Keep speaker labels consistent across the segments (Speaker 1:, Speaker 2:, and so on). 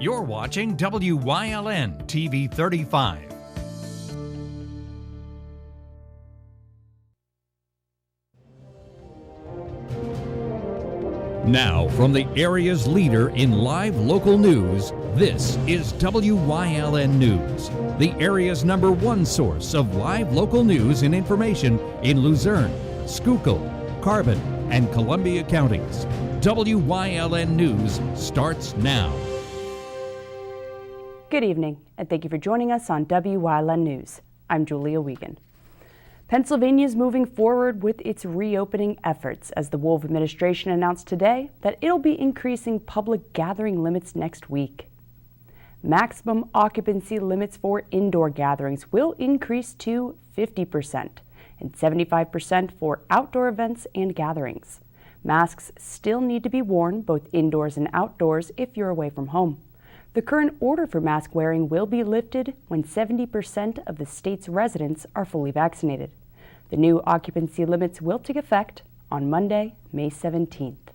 Speaker 1: You're watching WYLN TV 35. Now, from the area's leader in live local news, this is WYLN News, the area's #1 source of live local news and information in Luzerne, Schuylkill, Carbon, and Columbia counties. WYLN News starts now.
Speaker 2: Good evening, and thank you for joining us on WYLN News. I'm Julia Wiegand. Pennsylvania is moving forward with its reopening efforts as the Wyln administration announced today that it'll be increasing public gathering limits next week. Maximum occupancy limits for indoor gatherings will increase to 50% and 75% for outdoor events and gatherings. Masks still need to be worn both indoors and outdoors if you're away from home. The current order for mask wearing will be lifted when 70% of the state's residents are fully vaccinated. The new occupancy limits will take effect on Monday, May 17th.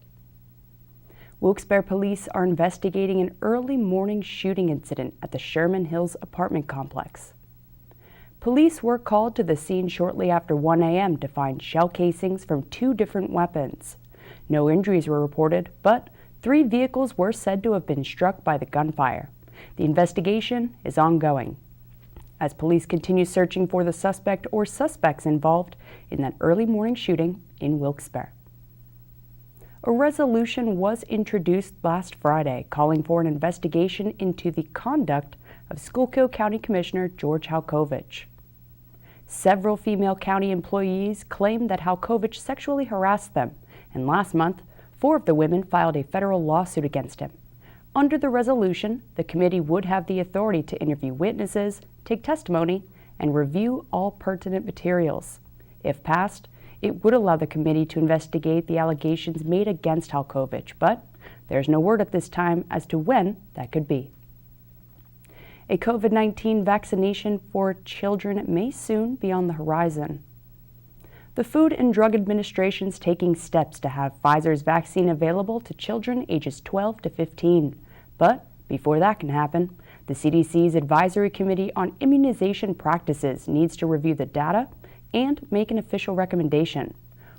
Speaker 2: Wilkes-Barre police are investigating an early morning shooting incident at the Sherman Hills apartment complex. Police were called to the scene shortly after 1 a.m. to find shell casings from 2 different weapons. No injuries were reported, but 3 vehicles were said to have been struck by the gunfire. The investigation is ongoing as police continue searching for the suspect or suspects involved in that early morning shooting in Wilkes-Barre. A resolution was introduced last Friday calling for an investigation into the conduct of Schuylkill County Commissioner George Halkovich. Several female county employees claimed that Halkovich sexually harassed them, and last month, 4 of the women filed a federal lawsuit against him. Under the resolution, the committee would have the authority to interview witnesses, take testimony, and review all pertinent materials. If passed, it would allow the committee to investigate the allegations made against Halkovich, but there's no word at this time as to when that could be. A COVID-19 vaccination for children may soon be on the horizon. The Food and Drug Administration is taking steps to have Pfizer's vaccine available to children ages 12 to 15. But before that can happen, the CDC's Advisory Committee on Immunization Practices needs to review the data and make an official recommendation.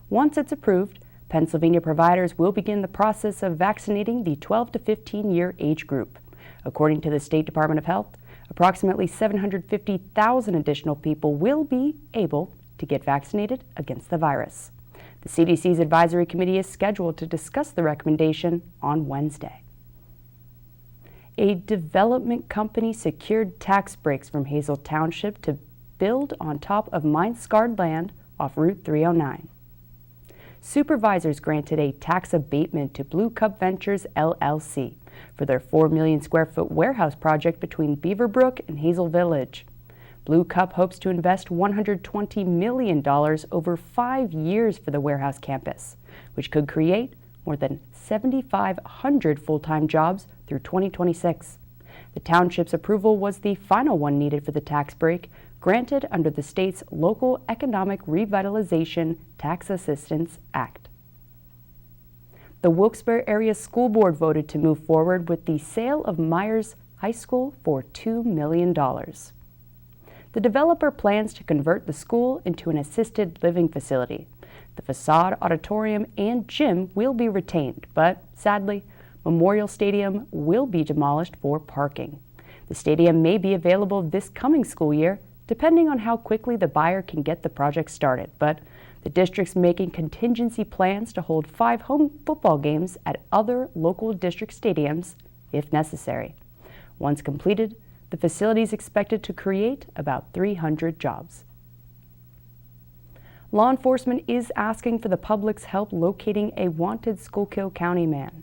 Speaker 2: Once it's approved, Pennsylvania providers will begin the process of vaccinating the 12 to 15-year age group. According to the State Department of Health, approximately 750,000 additional people will be able to get vaccinated against the virus. The CDC's Advisory Committee is scheduled to discuss the recommendation on Wednesday. A development company secured tax breaks from Hazel Township to build on top of mine-scarred land off Route 309. Supervisors granted a tax abatement to Blue Cup Ventures, LLC for their 4 million square foot warehouse project between Beaverbrook and Hazel Village. Blue Cup hopes to invest $120 million over 5 years for the warehouse campus, which could create more than 7,500 full-time jobs through 2026. The township's approval was the final one needed for the tax break, granted under the state's Local Economic Revitalization Tax Assistance Act. The Wilkes-Barre Area School Board voted to move forward with the sale of Myers High School for $2 million. The developer plans to convert the school into an assisted living facility. The facade, auditorium, and gym will be retained, but sadly, Memorial Stadium will be demolished for parking. The stadium may be available this coming school year, depending on how quickly the buyer can get the project started, but the district's making contingency plans to hold 5 home football games at other local district stadiums if necessary. Once completed, the facility is expected to create about 300 jobs. Law enforcement is asking for the public's help locating a wanted Schuylkill County man.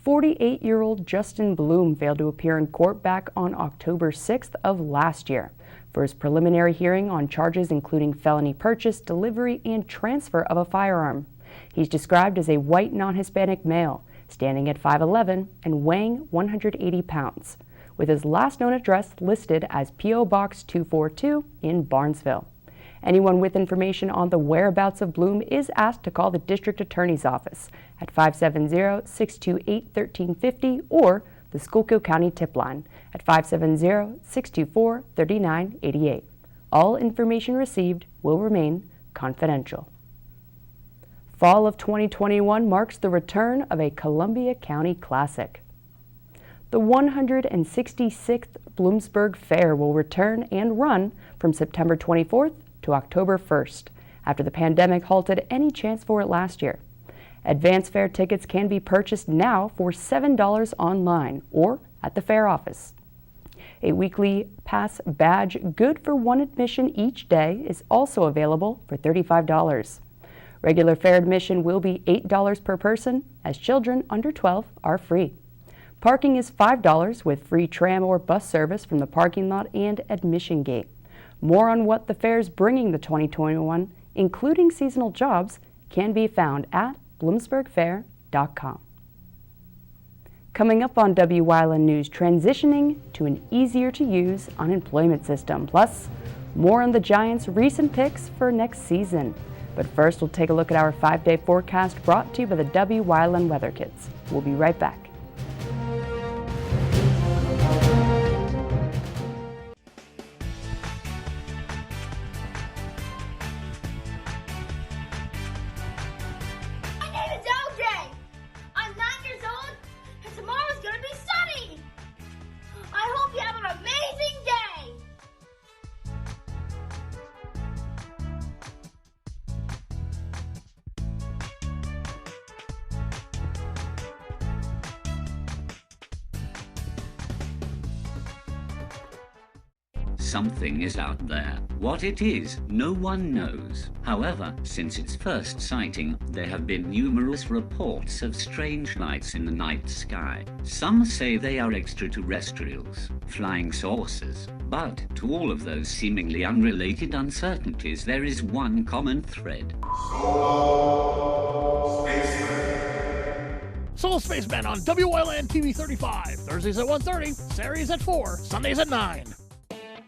Speaker 2: 48-year-old Justin Bloom failed to appear in court back on October 6th of last year for his preliminary hearing on charges including felony purchase, delivery, and transfer of a firearm. He's described as a white non-Hispanic male, standing at 5'11" and weighing 180 pounds, with his last known address listed as P.O. Box 242 in Barnesville. Anyone with information on the whereabouts of Bloom is asked to call the District Attorney's Office at 570-628-1350 or the the Schuylkill County tip line at 570-624-3988. All information received will remain confidential. Fall of 2021 marks the return of a Columbia County classic. The 166th Bloomsburg Fair will return and run from September 24th to October 1st, after the pandemic halted any chance for it last year. Advance fair tickets can be purchased now for $7 online or at the fair office. A weekly pass badge good for one admission each day is also available for $35. Regular fair admission will be $8 per person, as children under 12 are free. Parking is $5 with free tram or bus service from the parking lot and admission gate. More on what the fair is bringing to 2021, including seasonal jobs, can be found at bloomsburgfair.com. Coming up on Wyln News, transitioning to an easier-to-use unemployment system, plus more on the Giants' recent picks for next season. But first, we'll take a look at our 5-day forecast brought to you by the Wyln Weather Kits. We'll be right back.
Speaker 3: Something is out there. What it is, no one knows. However, since its first sighting, there have been numerous reports of strange lights in the night sky. Some say they are extraterrestrials, flying saucers. But to all of those seemingly unrelated uncertainties, there is one common thread.
Speaker 4: Solo Spaceman on Wyln TV 35. Thursdays at 1:30, Saturdays at 4, Sundays at 9.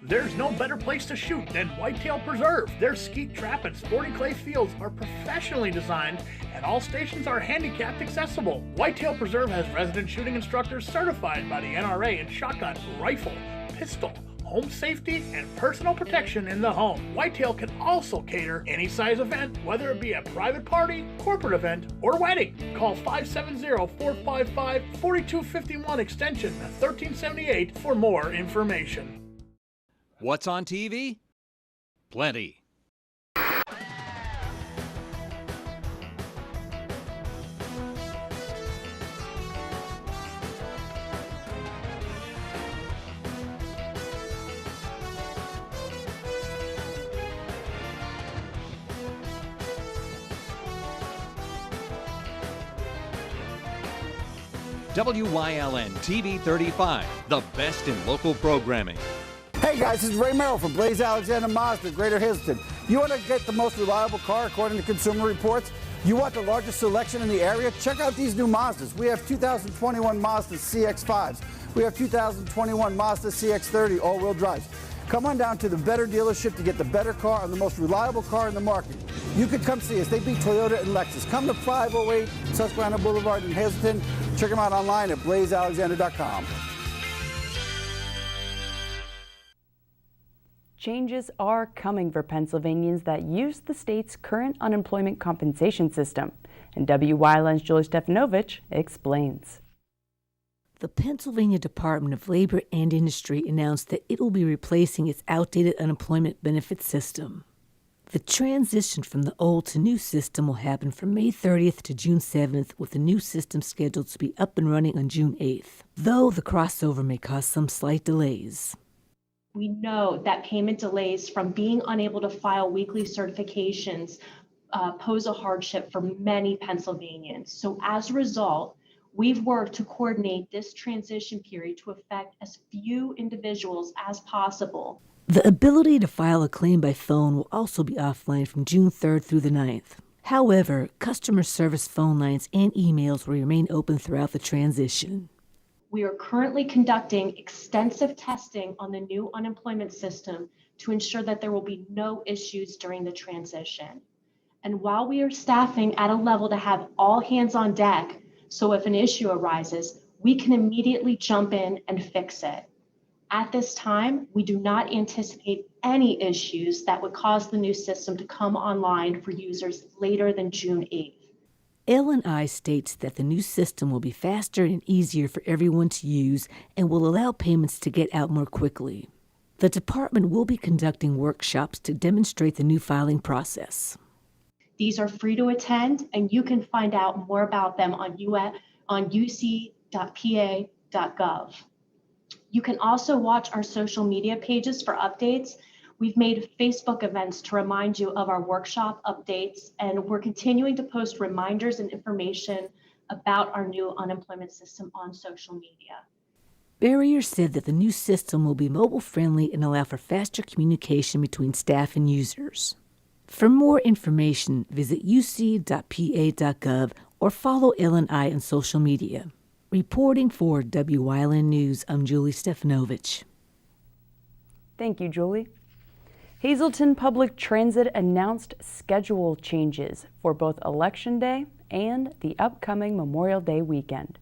Speaker 4: There's no better place to shoot than Whitetail Preserve. Their skeet trap and sporting clay fields are professionally designed, and all stations are handicapped accessible. Whitetail Preserve has resident shooting instructors certified by the NRA in shotgun, rifle, pistol, home safety, and personal protection in the home. Whitetail can also cater any size event, whether it be a private party, corporate event, or wedding. Call 570-455-4251 extension 1378 for more information.
Speaker 1: What's on TV? Plenty. WYLN TV 35, the best in local programming.
Speaker 5: Hey guys, this is Ray Merrill from Blaze Alexander Mazda, Greater Hazelton. You want to get the most reliable car according to Consumer Reports? You want the largest selection in the area? Check out these new Mazdas. We have 2021 Mazda CX-5s. We have 2021 Mazda CX-30 all-wheel drives. Come on down to the better dealership to get the better car and the most reliable car in the market. You could come see us. They beat Toyota and Lexus. Come to 508 Susquehanna Boulevard in Hazelton. Check them out online at blazealexander.com.
Speaker 2: Changes are coming for Pennsylvanians that use the state's current unemployment compensation system, and WYLN's Julie Stefanovich explains.
Speaker 6: The Pennsylvania Department of Labor and Industry announced that it will be replacing its outdated unemployment benefit system. The transition from the old to new system will happen from May 30th to June 7th, with the new system scheduled to be up and running on June 8th, though the crossover may cause some slight delays.
Speaker 7: We know that payment delays from being unable to file weekly certifications pose a hardship for many Pennsylvanians. So as a result, we've worked to coordinate this transition period to affect as few individuals as possible.
Speaker 6: The ability to file a claim by phone will also be offline from June 3rd through the 9th. However, customer service phone lines and emails will remain open throughout the transition.
Speaker 7: We are currently conducting extensive testing on the new unemployment system to ensure that there will be no issues during the transition. And while we are staffing at a level to have all hands on deck, so if an issue arises, we can immediately jump in and fix it. At this time, we do not anticipate any issues that would cause the new system to come online for users later than June 8th.
Speaker 6: L&I states that the new system will be faster and easier for everyone to use and will allow payments to get out more quickly. The department will be conducting workshops to demonstrate the new filing process.
Speaker 7: These are free to attend, and you can find out more about them on uc.pa.gov. You can also watch our social media pages for updates. We've made Facebook events to remind you of our workshop updates, and we're continuing to post reminders and information about our new unemployment system on social media.
Speaker 6: Barrier said that the new system will be mobile-friendly and allow for faster communication between staff and users. For more information, visit uc.pa.gov or follow L&I on social media. Reporting for Wyln News, I'm Julie Stefanovich.
Speaker 2: Thank you, Julie. Hazleton Public Transit announced schedule changes for both Election Day and the upcoming Memorial Day weekend.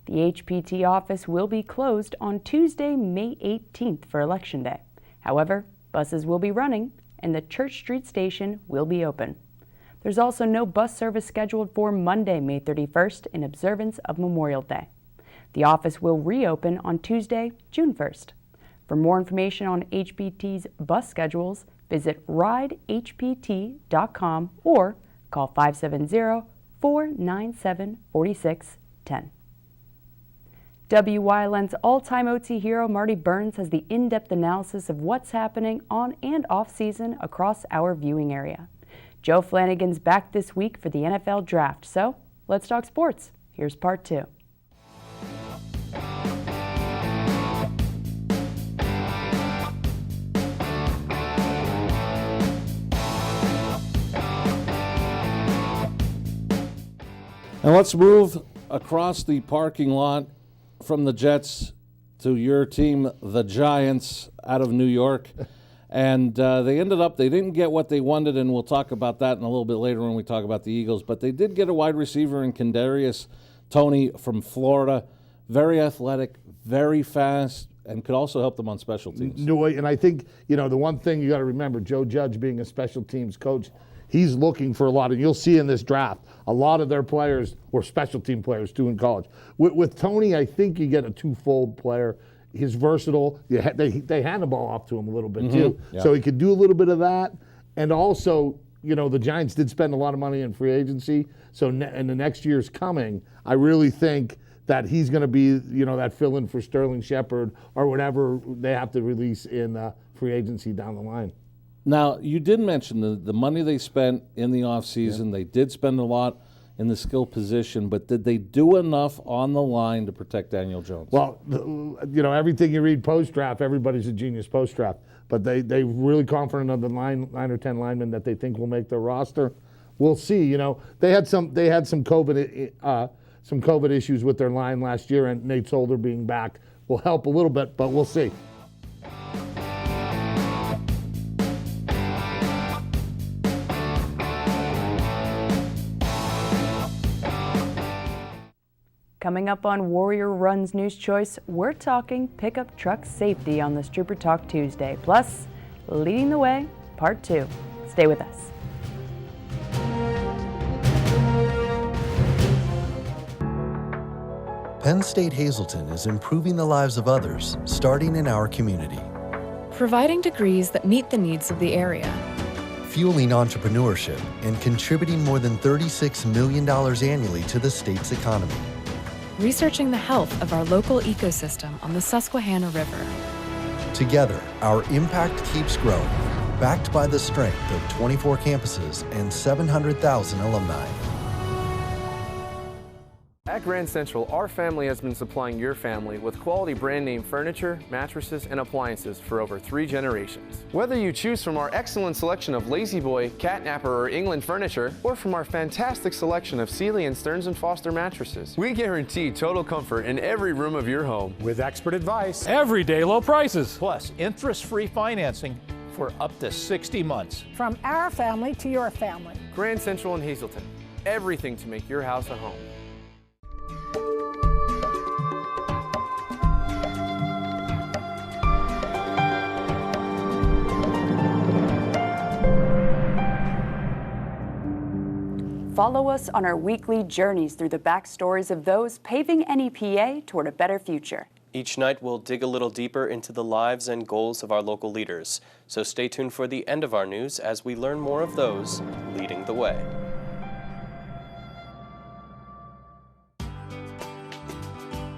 Speaker 2: The HPT office will be closed on Tuesday, May 18th for Election Day. However, buses will be running and the Church Street station will be open. There's also no bus service scheduled for Monday, May 31st in observance of Memorial Day. The office will reopen on Tuesday, June 1st. For more information on HPT's bus schedules, visit ridehpt.com or call 570-497-4610. Wyln's all-time OT hero Marty Burns has the in-depth analysis of what's happening on and off-season across our viewing area. Joe Flanagan's back this week for the NFL Draft, so let's talk sports. Here's part 2.
Speaker 8: And let's move across the parking lot from the Jets to your team, the Giants, out of New York. And they didn't get what they wanted, and we'll talk about that in a little bit later when we talk about the Eagles. But they did get a wide receiver in Kadarius Toney from Florida. Very athletic, very fast, and could also help them on special teams.
Speaker 4: No, and I think, the one thing you got to remember, Joe Judge being a special teams coach, he's looking for a lot, and you'll see in this draft, a lot of their players were special team players too in college. With Toney, I think you get a twofold player. He's versatile. They hand the ball off to him a little bit too,
Speaker 8: Yeah.
Speaker 4: So he could do a little bit of that. And also, the Giants did spend a lot of money in free agency. So in the next year's coming, I really think that he's going to be, that fill-in for Sterling Shepard or whatever they have to release in free agency down the line.
Speaker 8: Now, you did mention the money they spent in the offseason. Yeah. They did spend a lot in the skill position, but did they do enough on the line to protect Daniel Jones?
Speaker 4: Well, everything you read post-draft, everybody's a genius post-draft. But they really confident of the 9 or 10 linemen that they think will make their roster. We'll see. They had some COVID issues with their line last year, and Nate Solder being back will help a little bit, but we'll see.
Speaker 2: Coming up on Warrior Run's News Choice, we're talking pickup truck safety on this Trooper Talk Tuesday. Plus, Leading the Way, Part 2. Stay with us.
Speaker 9: Penn State Hazleton is improving the lives of others, starting in our community.
Speaker 10: Providing degrees that meet the needs of the area.
Speaker 9: Fueling entrepreneurship and contributing more than $36 million annually to the state's economy.
Speaker 10: Researching the health of our local ecosystem on the Susquehanna River.
Speaker 9: Together, our impact keeps growing, backed by the strength of 24 campuses and 700,000 alumni.
Speaker 11: At Grand Central, our family has been supplying your family with quality brand name furniture, mattresses, and appliances for over 3 generations. Whether you choose from our excellent selection of Lazy Boy, Catnapper, or England furniture, or from our fantastic selection of Sealy and Stearns & Foster mattresses, we guarantee total comfort in every room of your home.
Speaker 12: With expert advice,
Speaker 13: everyday low prices,
Speaker 12: plus interest-free financing for up to 60 months.
Speaker 14: From our family to your family.
Speaker 11: Grand Central in Hazleton. Everything to make your house a home.
Speaker 2: Follow us on our weekly journeys through the backstories of those paving NEPA toward a better future.
Speaker 13: Each night we'll dig a little deeper into the lives and goals of our local leaders. So stay tuned for the end of our news as we learn more of those leading the way.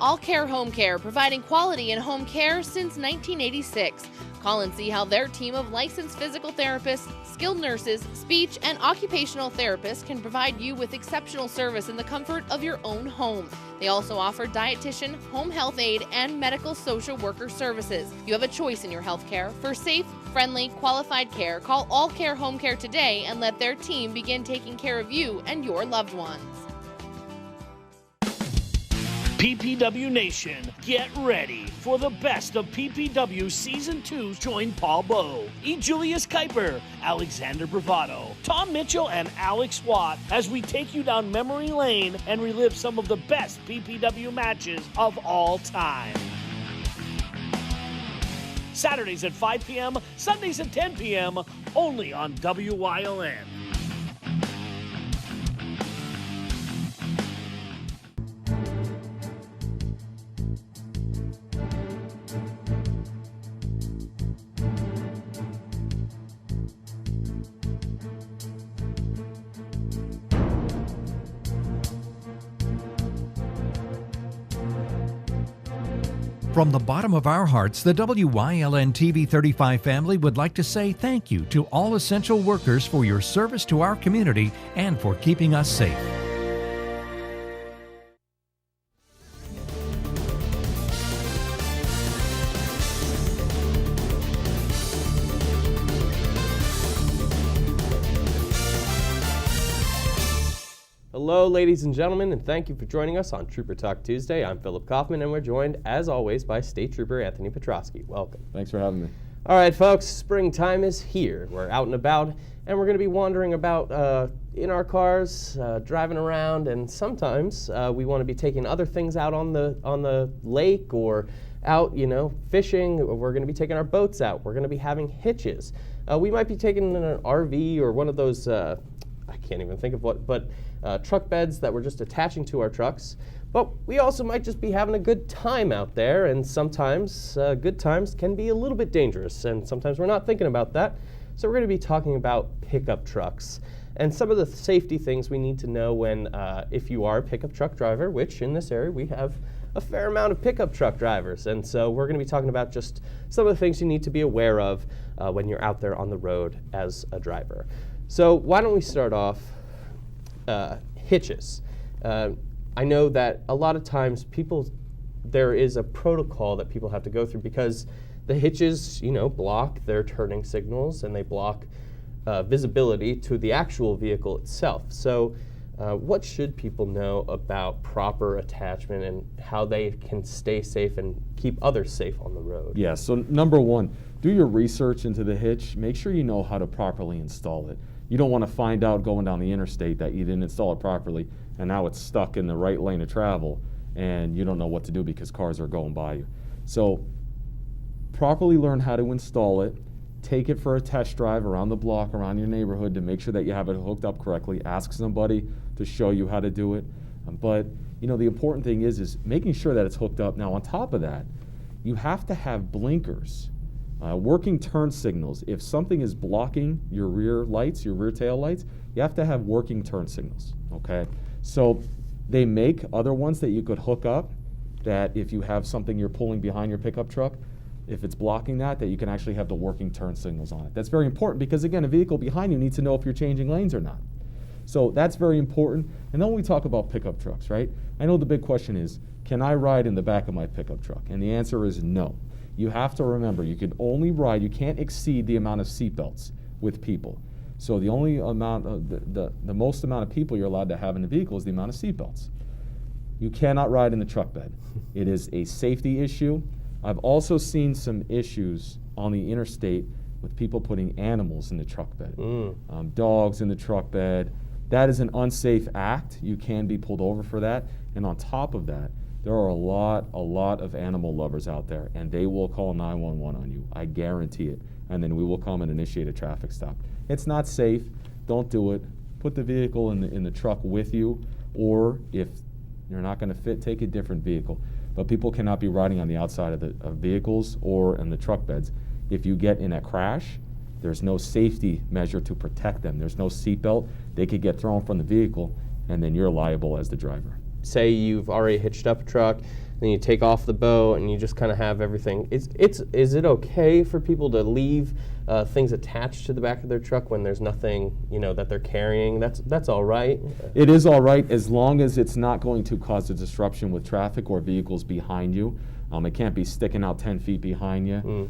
Speaker 15: All Care Home Care, providing quality in home care since 1986. Call and see how their team of licensed physical therapists, skilled nurses, speech, and occupational therapists can provide you with exceptional service in the comfort of your own home. They also offer dietitian, home health aide, and medical social worker services. You have a choice in your health care. For safe, friendly, qualified care, call All Care Home Care today and let their team begin taking care of you and your loved ones.
Speaker 4: PPW Nation, get ready for the best of PPW Season 2. Join Paul Bowe, E. Julius Kuiper, Alexander Bravado, Tom Mitchell, and Alex Watt as we take you down memory lane and relive some of the best PPW matches of all time. Saturdays at 5 p.m., Sundays at 10 p.m., only on WYLN.
Speaker 1: From the bottom of our hearts, the WYLN TV 35 family would like to say thank you to all essential workers for your service to our community and for keeping us safe.
Speaker 13: Hello, ladies and gentlemen, and thank you for joining us on Trooper Talk Tuesday. I'm Philip Kaufman, and we're joined, as always, by State Trooper Anthony Petrosky. Welcome.
Speaker 16: Thanks for having me.
Speaker 13: All right, folks, springtime is here. We're out and about, and we're going to be wandering about in our cars, driving around, and sometimes we want to be taking other things out on the lake or out, fishing. We're going to be taking our boats out. We're going to be having hitches. We might be taking an RV or one of those, I can't even think of what, but truck beds that we're just attaching to our trucks. But we also might just be having a good time out there, and sometimes good times can be a little bit dangerous, and sometimes we're not thinking about that. So we're going to be talking about pickup trucks and some of the safety things we need to know when, if you are a pickup truck driver, which in this area we have a fair amount of pickup truck drivers. And so we're going to be talking about just some of the things you need to be aware of when you're out there on the road as a driver. So why don't we start off hitches. I know that a lot of times there is a protocol that people have to go through because the hitches, block their turning signals and they block visibility to the actual vehicle itself. So what should people know about proper attachment and how they can stay safe and keep others safe on the road?
Speaker 16: Yeah, so number one, do your research into the hitch. Make sure you know how to properly install it. You don't want to find out going down the interstate that you didn't install it properly and now it's stuck in the right lane of travel and you don't know what to do because cars are going by you. So properly learn how to install it. Take it for a test drive around the block, around your neighborhood to make sure that you have it hooked up correctly. Ask somebody to show you how to do it. But the important thing is making sure that it's hooked up. Now on top of that, you have to have blinkers. Working turn signals. If something is blocking your rear lights, your rear tail lights, you have to have working turn signals, okay? So they make other ones that you could hook up that if you have something you're pulling behind your pickup truck, if it's blocking that you can actually have the working turn signals on it. That's very important because, again, a vehicle behind you needs to know if you're changing lanes or not. So that's very important. And then when we talk about pickup trucks, right? I know the big question is, can I ride in the back of my pickup truck? And the answer is no. You have to remember, you can only ride, you can't exceed the amount of seatbelts with people. So the only amount of, the most amount of people you're allowed to have in the vehicle is the amount of seatbelts. You cannot ride in the truck bed. It is a safety issue. I've also seen some issues on the interstate with people putting animals in the truck bed. Dogs in the truck bed. That is an unsafe act. You can be pulled over for that. And on top of that, there are a lot of animal lovers out there, and they will call 911 on you. I guarantee it. And then we will come and initiate a traffic stop. It's not safe. Don't do it. put the vehicle in the truck with you, or if you're not going to fit, take a different vehicle. But people cannot be riding on the outside of vehicles or in the truck beds. If you get in a crash, there's no safety measure to protect them. There's no seatbelt. They could get thrown from the vehicle, and then you're liable as the driver.
Speaker 13: Say you've already hitched up a truck, then you take off the boat and you just kind of have everything. Is it okay for people to leave things attached to the back of their truck when there's nothing, that they're carrying? That's all right?
Speaker 16: It is all right as long as it's not going to cause a disruption with traffic or vehicles behind you. It can't be sticking out 10 feet behind you,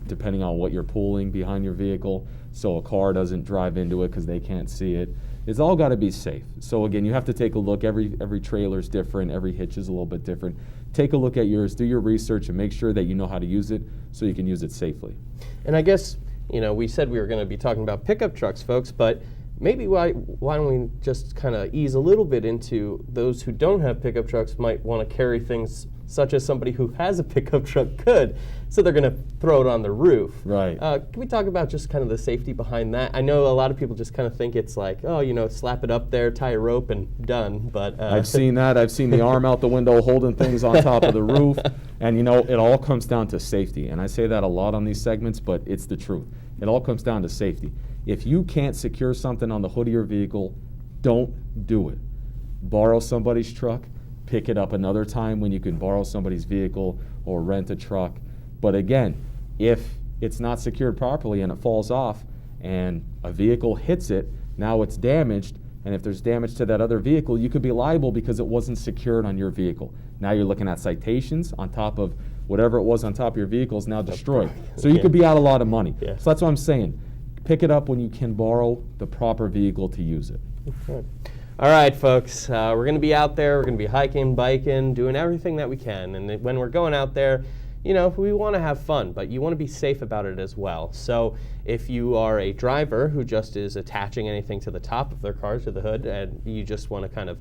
Speaker 16: depending on what you're pulling behind your vehicle, so a car doesn't drive into it because they can't see it. It's all got to be safe. So again, you have to take a look. Every trailer is different. Every hitch is a little bit different. Take a look at yours. Do your research and make sure that you know how to use it so you can use it safely.
Speaker 13: And I guess, we said we were going to be talking about pickup trucks, folks, but maybe why don't we just kind of ease a little bit into those who don't have pickup trucks might want to carry things such as somebody who has a pickup truck could, so they're going to throw it on the roof.
Speaker 16: Right.
Speaker 13: Can we talk about just kind of the safety behind that? I know a lot of people just kind of think it's like, slap it up there, tie a rope, and done. But
Speaker 16: I've seen that. I've seen the arm out the window holding things on top of the roof. And, it all comes down to safety. And I say that a lot on these segments, but it's the truth. It all comes down to safety. If you can't secure something on the hood of your vehicle, don't do it. Borrow somebody's truck. Pick it up another time when you can borrow somebody's vehicle or rent a truck. But again, if it's not secured properly and it falls off and a vehicle hits it, now it's damaged, and if there's damage to that other vehicle, you could be liable because it wasn't secured on your vehicle. Now you're looking at citations on top of whatever it was on top of your vehicle is now destroyed. So you could be out a lot of money.
Speaker 13: Yeah.
Speaker 16: So that's what I'm saying. Pick it up when you can borrow the proper vehicle to use it.
Speaker 13: Okay. All right, folks, we're going to be out there. We're going to be hiking, biking, doing everything that we can. And when we're going out there, we want to have fun, but you want to be safe about it as well. So if you are a driver who just is attaching anything to the top of their car, to the hood, and you just want to kind of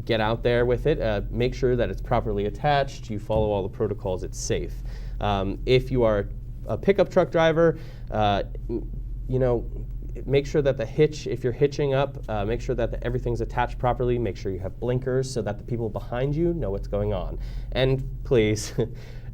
Speaker 13: get out there with it, make sure that it's properly attached, you follow all the protocols, it's safe. If you are a pickup truck driver, make sure that the hitch, if you're hitching up, make sure that everything's attached properly. Make sure you have blinkers so that the people behind you know what's going on. And please,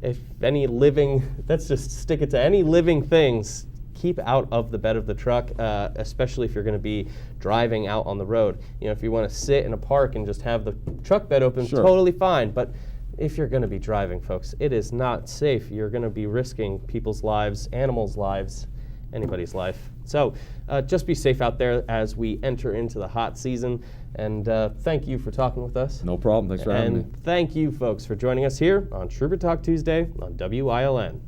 Speaker 13: if any living, let's just stick it to any living things, keep out of the bed of the truck, especially if you're going to be driving out on the road. If you want to sit in a park and just have the truck bed open,
Speaker 16: Sure.
Speaker 13: Totally fine. But if you're going to be driving, folks, it is not safe. You're going to be risking people's lives, animals' lives, anybody's life. So just be safe out there as we enter into the hot season. And thank you for talking with us.
Speaker 16: No problem. Thanks for having me.
Speaker 13: And thank you, folks, for joining us here on Trooper Talk Tuesday on Wyln.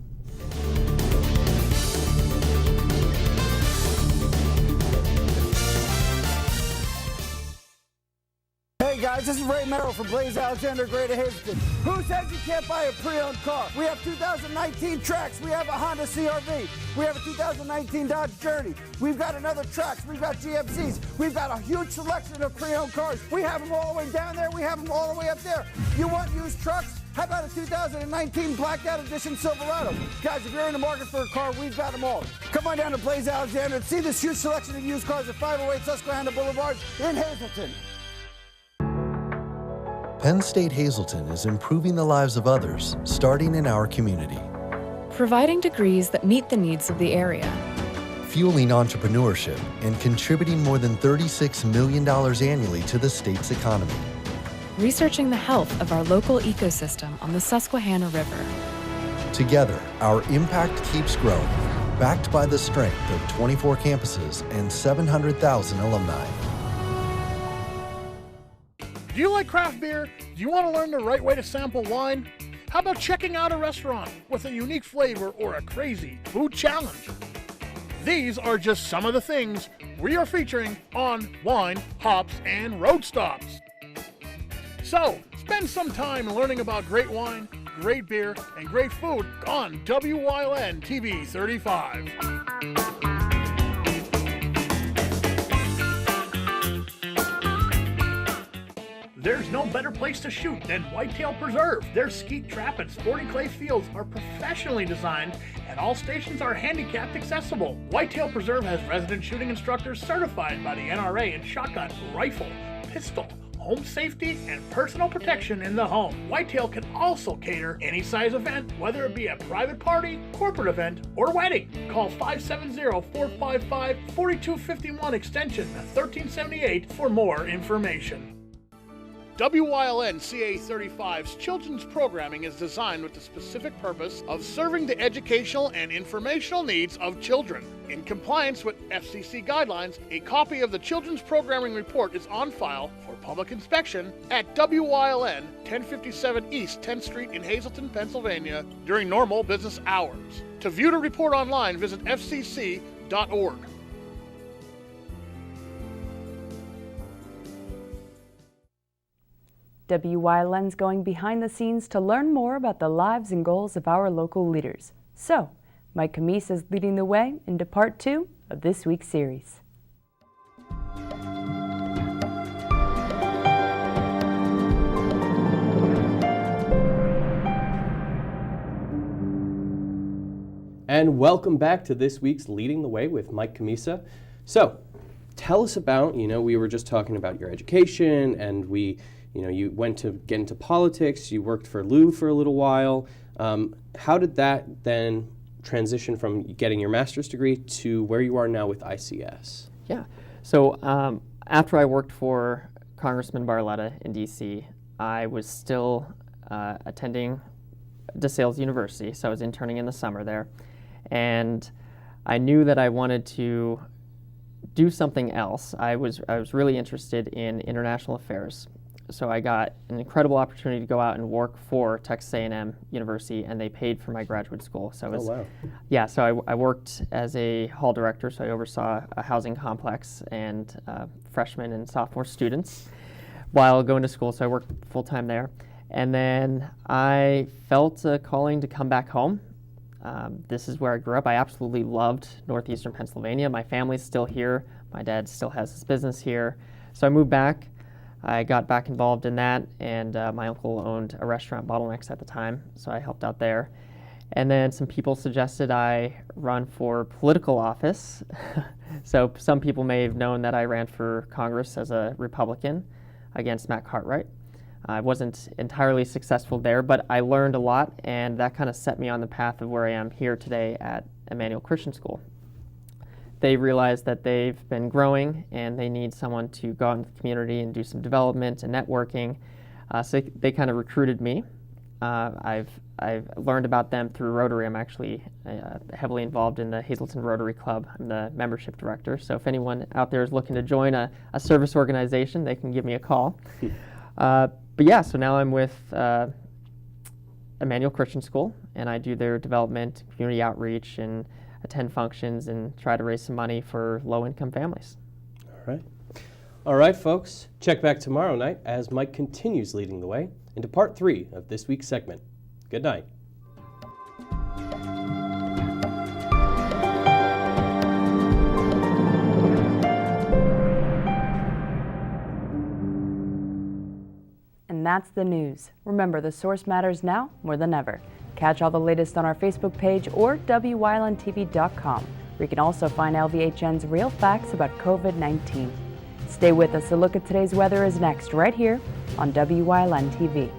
Speaker 5: Hey guys, this is Ray Merrill from Blaze Alexander, Greater Hazelton. Who says you can't buy a pre-owned car? We have 2019 Trax, we have a Honda CR-V, we have a 2019 Dodge Journey, we've got another Trax, we've got GMCs, we've got a huge selection of pre-owned cars. We have them all the way down there, we have them all the way up there. You want used trucks? How about a 2019 Blacked Out Edition Silverado? Guys, if you're in the market for a car, we've got them all. Come on down to Blaze Alexander and see this huge selection of used cars at 508 Susquehanna Boulevard in Hazelton.
Speaker 9: Penn State Hazelton is improving the lives of others, starting in our community.
Speaker 10: Providing degrees that meet the needs of the area.
Speaker 9: Fueling entrepreneurship and contributing more than $36 million annually to the state's economy.
Speaker 10: Researching the health of our local ecosystem on the Susquehanna River.
Speaker 9: Together, our impact keeps growing, backed by the strength of 24 campuses and 700,000 alumni.
Speaker 4: Do you like craft beer? Do you want to learn the right way to sample wine? How about checking out a restaurant with a unique flavor or a crazy food challenge? These are just some of the things we are featuring on Wine, Hops, and Road Stops. So, spend some time learning about great wine, great beer, and great food on WYLN TV 35. There's There's no better place to shoot than Whitetail Preserve. Their skeet trap and sporting clay fields are professionally designed and all stations are handicapped accessible. Whitetail Preserve has resident shooting instructors certified by the NRA in shotgun, rifle, pistol, home safety, and personal protection in the home. Whitetail can also cater any size event, whether it be a private party, corporate event, or wedding. Call 570-455-4251 extension 1378 for more information. WYLN CA35's children's programming is designed with the specific purpose of serving the educational and informational needs of children. In compliance with FCC guidelines, a copy of the Children's Programming Report is on file for public inspection at WYLN 1057 East 10th Street in Hazleton, Pennsylvania during normal business hours. To view the report online, visit fcc.org.
Speaker 2: WYLN's going behind the scenes to learn more about the lives and goals of our local leaders. So, Mike Camisa is leading the way into part 2 of this week's series.
Speaker 13: And welcome back to this week's Leading the Way with Mike Camisa. So, tell us about, we were just talking about your education, and you went to get into politics, you worked for Lou for a little while. How did that then transition from getting your master's degree to where you are now with ICS?
Speaker 17: Yeah, so after I worked for Congressman Barletta in DC, I was still attending DeSales University, so I was interning in the summer there. And I knew that I wanted to do something else. I was really interested in international affairs. So I got an incredible opportunity to go out and work for Texas A&M University, and they paid for my graduate school. So it was,
Speaker 13: wow.
Speaker 17: Yeah, so I worked as a hall director, so I oversaw a housing complex and freshman and sophomore students while going to school, so I worked full-time there. And then I felt a calling to come back home. This is where I grew up. I absolutely loved northeastern Pennsylvania. My family's still here. My dad still has his business here. So I moved back. I got back involved in that, and my uncle owned a restaurant, Bottlenecks, at the time, so I helped out there. And then some people suggested I run for political office. So some people may have known that I ran for Congress as a Republican against Matt Cartwright. I wasn't entirely successful there, but I learned a lot, and that kind of set me on the path of where I am here today at Emmanuel Christian School. They realized that they've been growing and they need someone to go out into the community and do some development and networking. So they kind of recruited me. I've learned about them through Rotary. I'm actually heavily involved in the Hazleton Rotary Club. I'm the membership director. So if anyone out there is looking to join a service organization, they can give me a call. But yeah, so now I'm with Emmanuel Christian School, and I do their development, community outreach, and attend functions and try to raise some money for low-income families.
Speaker 13: All right, folks. Check back tomorrow night as Mike continues leading the way into part 3 of this week's segment. Good night.
Speaker 2: And that's the news. Remember, the source matters now more than ever. Catch all the latest on our Facebook page or WYLNTV.com, where you can also find LVHN's real facts about COVID-19. Stay with us. A look at today's weather is next, right here on WYLN TV.